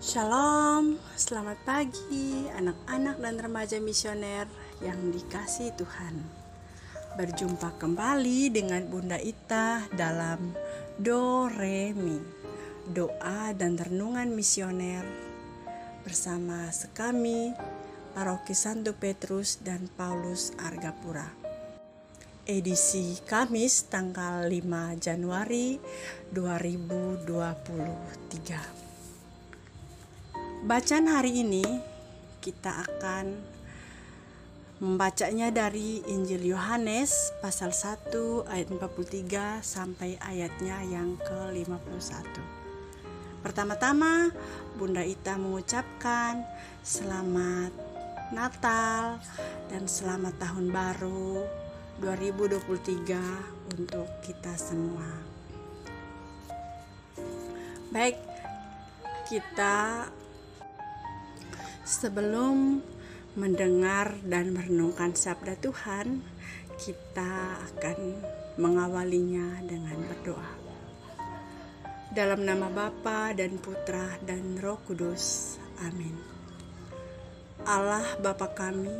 Shalom, selamat pagi anak-anak dan remaja misioner yang dikasihi Tuhan. Berjumpa kembali dengan Bunda Ita dalam Do Re Mi, doa dan renungan misioner bersama sekami Paroki Santo Petrus dan Paulus Argapura. Edisi Kamis tanggal 5 Januari 2023. Bacaan hari ini kita akan membacanya dari Injil Yohanes pasal 1 ayat 43 sampai ayatnya yang ke-51. Pertama-tama Bunda Ita mengucapkan selamat Natal dan selamat Tahun Baru 2023 untuk kita semua. Baik, kita sebelum mendengar dan merenungkan sabda Tuhan, kita akan mengawalinya dengan berdoa. Dalam nama Bapa dan Putra dan Roh Kudus. Amin. Allah Bapa kami,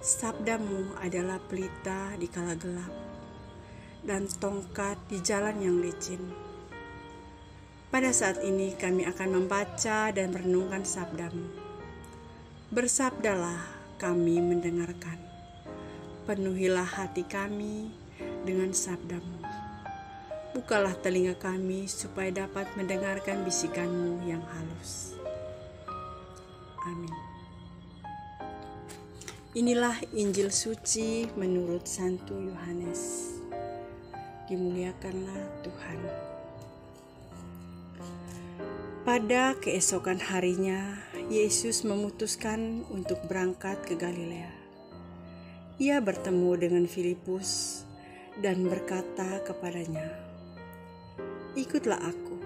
sabdamu adalah pelita di kala gelap dan tongkat di jalan yang licin. Pada saat ini kami akan membaca dan merenungkan sabdamu. Bersabdalah, kami mendengarkan. Penuhilah hati kami dengan sabdamu. Bukalah telinga kami supaya dapat mendengarkan bisikanmu yang halus. Amin. Inilah Injil suci menurut Santo Yohanes. Dimuliakanlah Tuhan. Pada keesokan harinya, Yesus memutuskan untuk berangkat ke Galilea. Ia bertemu dengan Filipus dan berkata kepadanya, "Ikutlah aku."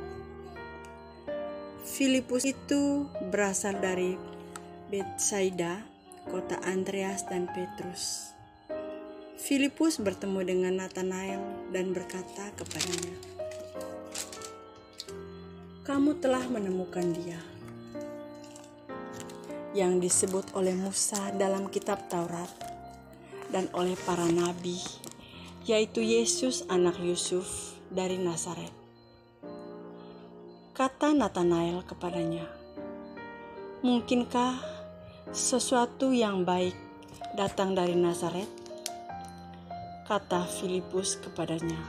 Filipus itu berasal dari Betsaida, kota Andreas dan Petrus. Filipus bertemu dengan Natanael dan berkata kepadanya, "Kamu telah menemukan Dia yang disebut oleh Musa dalam kitab Taurat dan oleh para nabi, yaitu Yesus anak Yusuf dari Nazaret." Kata Natanael kepadanya, "Mungkinkah sesuatu yang baik datang dari Nazaret?" Kata Filipus kepadanya,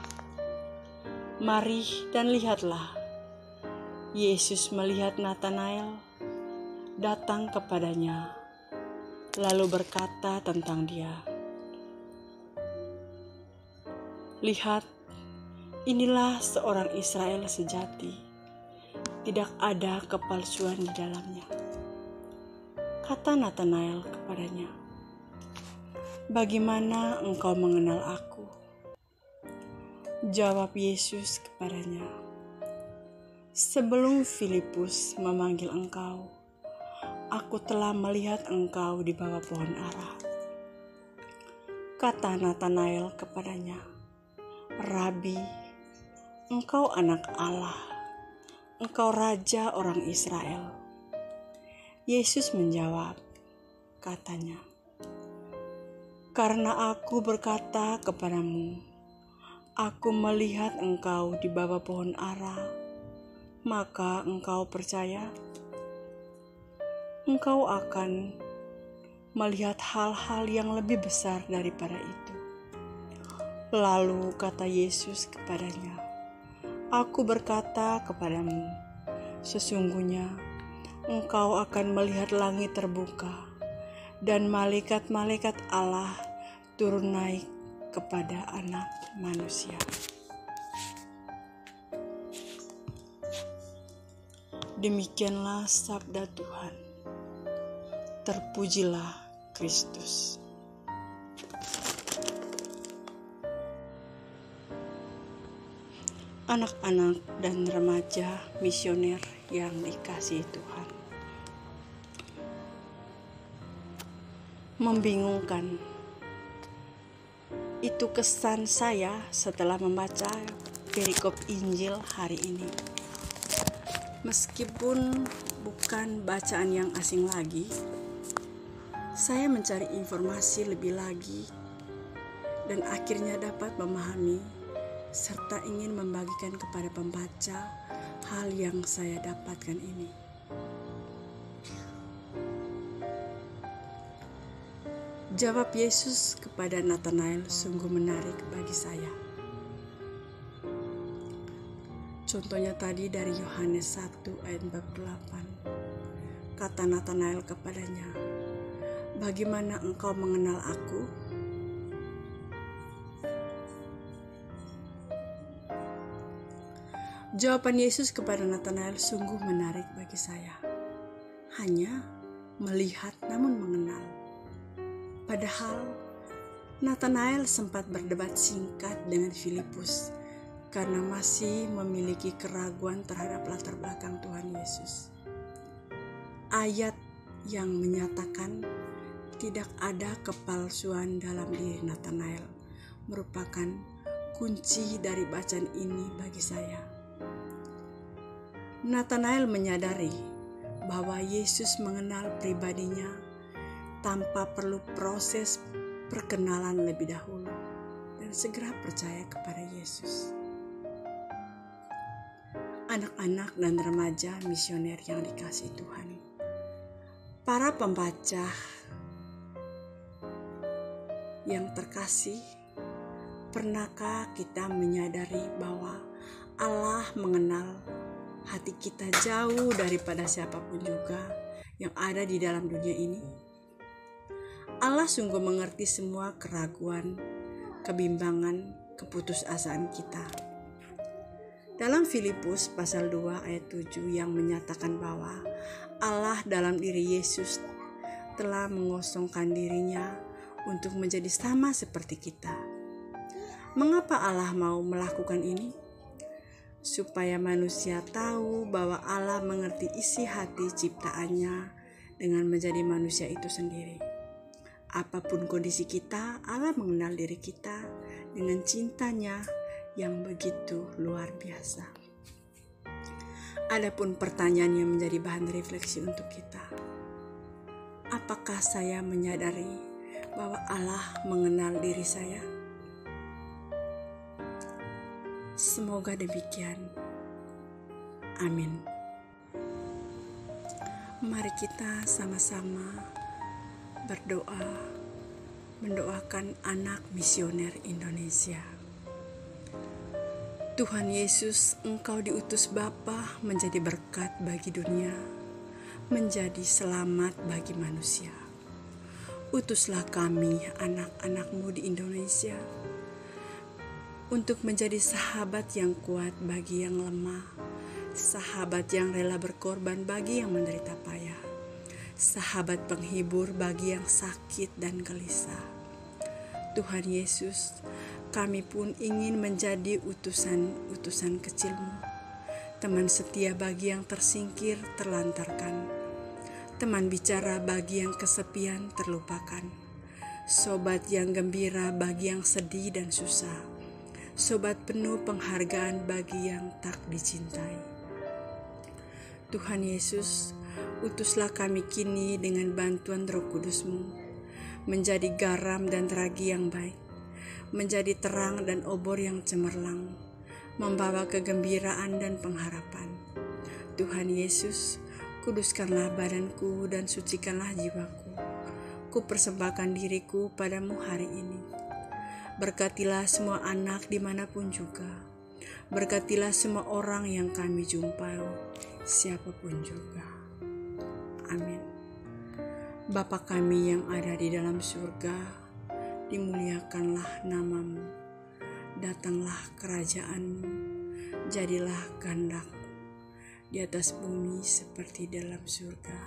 "Mari dan lihatlah." Yesus melihat Natanael datang kepadanya, lalu berkata tentang dia, "Lihat, inilah seorang Israel sejati, tidak ada kepalsuan di dalamnya." Kata Natanael kepadanya, "Bagaimana engkau mengenal aku?" Jawab Yesus kepadanya, "Sebelum Filipus memanggil engkau, aku telah melihat engkau di bawah pohon ara." Kata Natanael kepadanya, "Rabi, engkau anak Allah, engkau Raja orang Israel." Yesus menjawab, katanya, "Karena aku berkata kepadamu, aku melihat engkau di bawah pohon ara, maka engkau percaya? Engkau akan melihat hal-hal yang lebih besar daripada itu." Lalu kata Yesus kepadanya, "Aku berkata kepadamu, sesungguhnya engkau akan melihat langit terbuka dan malaikat-malaikat Allah turun naik kepada Anak Manusia." Demikianlah sabda Tuhan. Terpujilah Kristus. Anak-anak dan remaja misioner yang dikasihi Tuhan, membingungkan itu kesan saya setelah membaca perikop Injil hari ini. Meskipun bukan bacaan yang asing lagi, saya mencari informasi lebih lagi dan akhirnya dapat memahami serta ingin membagikan kepada pembaca hal yang saya dapatkan ini. Jawab Yesus kepada Nathanael sungguh menarik bagi saya. Contohnya tadi dari Yohanes 1 ayat 48. Kata Nathanael kepadanya, "Bagaimana engkau mengenal aku?" Jawaban Yesus kepada Nathanael sungguh menarik bagi saya. Hanya melihat namun mengenal. Padahal Nathanael sempat berdebat singkat dengan Filipus karena masih memiliki keraguan terhadap latar belakang Tuhan Yesus. Ayat yang menyatakan tidak ada kepalsuan dalam diri Nathanael merupakan kunci dari bacaan ini bagi saya. Nathanael menyadari bahwa Yesus mengenal pribadinya tanpa perlu proses perkenalan lebih dahulu dan segera percaya kepada Yesus. Anak-anak dan remaja misioner yang dikasihi Tuhan, para pembaca yang terkasih, pernahkah kita menyadari bahwa Allah mengenal hati kita jauh daripada siapapun juga yang ada di dalam dunia ini? Allah sungguh mengerti semua keraguan, kebimbangan, keputusasaan kita. Dalam Filipus pasal 2 ayat 7 yang menyatakan bahwa Allah dalam diri Yesus telah mengosongkan dirinya untuk menjadi sama seperti kita. Mengapa Allah mau melakukan ini? Supaya manusia tahu bahwa Allah mengerti isi hati ciptaannya dengan menjadi manusia itu sendiri. Apapun kondisi kita, Allah mengenal diri kita dengan cintanya yang begitu luar biasa. Adapun pertanyaan yang menjadi bahan refleksi untuk kita, apakah saya menyadari bahwa Allah mengenal diri saya? Semoga demikian. Amin. Mari kita sama-sama berdoa, mendoakan anak misioner Indonesia. Tuhan Yesus, Engkau diutus Bapa menjadi berkat bagi dunia, menjadi selamat bagi manusia. Utuslah kami, anak-anak-Mu di Indonesia, untuk menjadi sahabat yang kuat bagi yang lemah, sahabat yang rela berkorban bagi yang menderita payah, sahabat penghibur bagi yang sakit dan gelisah. Tuhan Yesus, kami pun ingin menjadi utusan-utusan kecil-Mu, teman setia bagi yang tersingkir, terlantarkan, teman bicara bagi yang kesepian, terlupakan, sobat yang gembira bagi yang sedih dan susah, sobat penuh penghargaan bagi yang tak dicintai. Tuhan Yesus, utuslah kami kini dengan bantuan Roh Kudus-Mu, menjadi garam dan teragi yang baik, menjadi terang dan obor yang cemerlang, membawa kegembiraan dan pengharapan. Tuhan Yesus, kuduskanlah badanku dan sucikanlah jiwaku. Ku persembahkan diriku padamu hari ini. Berkatilah semua anak dimanapun juga. Berkatilah semua orang yang kami jumpai, siapapun juga. Amin. Bapa kami yang ada di dalam surga, dimuliakanlah nama-Mu, datanglah kerajaan-Mu, jadilah kehendak-Mu di atas bumi seperti dalam surga.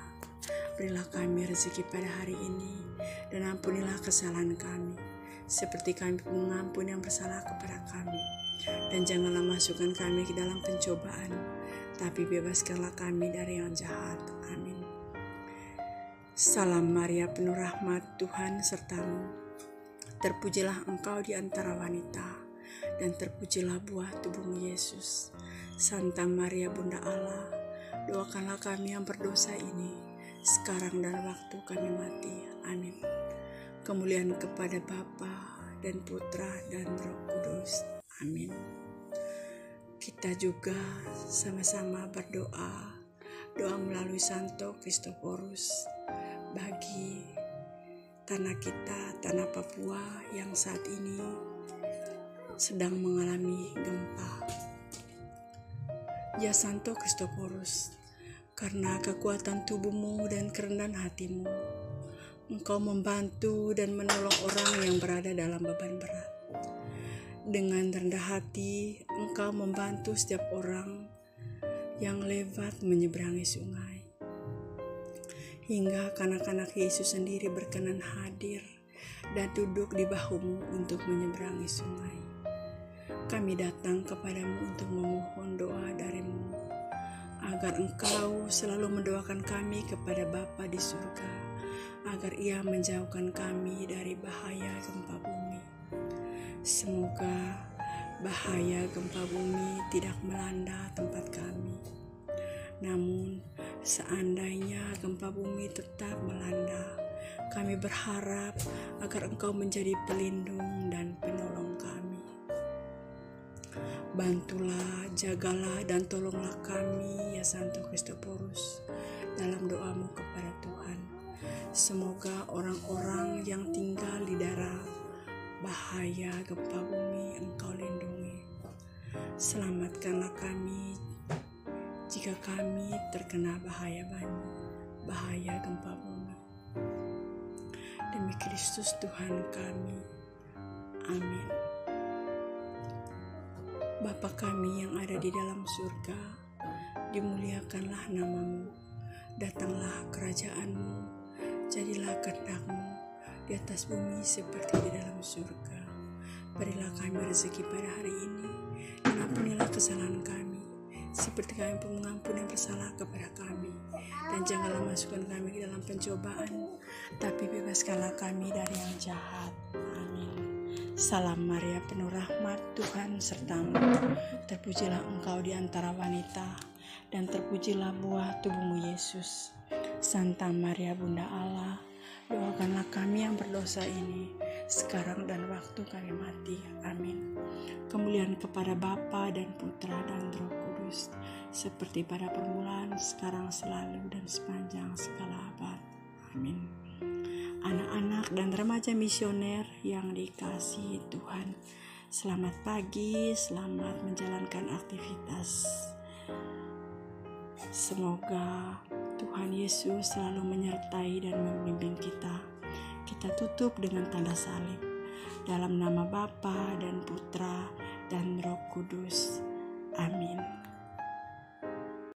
Berilah kami rezeki pada hari ini, dan ampunilah kesalahan kami, seperti kami pun mengampuni yang bersalah kepada kami. Dan janganlah masukkan kami ke dalam pencobaan, tapi bebaskanlah kami dari yang jahat. Amin. Salam Maria, penuh rahmat, Tuhan serta-Mu. Terpujilah Engkau di antara wanita, dan terpujilah buah tubuh-Mu Yesus. Santa Maria Bunda Allah, Doakanlah kami yang berdosa ini, sekarang dan waktu kami mati. Amin. Kemuliaan kepada Bapa dan Putra dan Roh Kudus. Amin. Kita juga sama-sama berdoa, doa melalui Santo Kristoforus bagi tanah kita, tanah Papua yang saat ini sedang mengalami gempa. Ya Santo Kristoforus, karena kekuatan tubuhmu dan kerendahan hatimu, Engkau membantu dan menolong orang yang berada dalam beban berat. Dengan rendah hati, Engkau membantu setiap orang yang lewat menyeberangi sungai. Hingga kanak-kanak Yesus sendiri berkenan hadir dan duduk di bahumu untuk menyeberangi sungai. Kami datang kepadamu untuk memohon doa darimu, agar Engkau selalu mendoakan kami kepada Bapa di surga, agar Ia menjauhkan kami dari bahaya gempa bumi. Semoga bahaya gempa bumi tidak melanda tempat kami. Namun, seandainya gempa bumi tetap melanda, kami berharap agar Engkau menjadi pelindung dan penolong kami. Bantulah, jagalah, dan tolonglah kami, ya Santo Kristoforus, dalam doamu kepada Tuhan. Semoga orang-orang yang tinggal di daerah bahaya gempa bumi Engkau lindungi. Selamatkanlah kami jika kami terkena bahaya gempa bumi. Demi Kristus Tuhan kami. Amin. Bapa kami yang ada di dalam surga, dimuliakanlah namamu. Datanglah kerajaanmu. Jadilah kehendak-Mu di atas bumi seperti di dalam surga. Berilah kami rezeki pada hari ini, dan ampunilah kesalahan kami, seperti kami pun mengampuni yang bersalah kepada kami. Dan janganlah masukkan kami ke dalam pencobaan, tapi bebaskanlah kami dari yang jahat. Amin. Salam Maria, penuh rahmat, Tuhan sertamu. Terpujilah engkau di antara wanita, dan terpujilah buah tubuhmu Yesus. Santa Maria Bunda Allah, doakanlah kami yang berdosa ini, sekarang dan waktu kami mati. Amin. Kemuliaan kepada Bapa dan Putra dan Roh Kudus, seperti pada permulaan, sekarang, selalu, dan sepanjang segala abad. Amin. Anak-anak dan remaja misioner yang dikasihi Tuhan, selamat pagi, selamat menjalankan aktivitas. Semoga Tuhan Yesus selalu menyertai dan membimbing kita. Kita tutup dengan tanda salib. Dalam nama Bapa dan Putra dan Roh Kudus. Amin.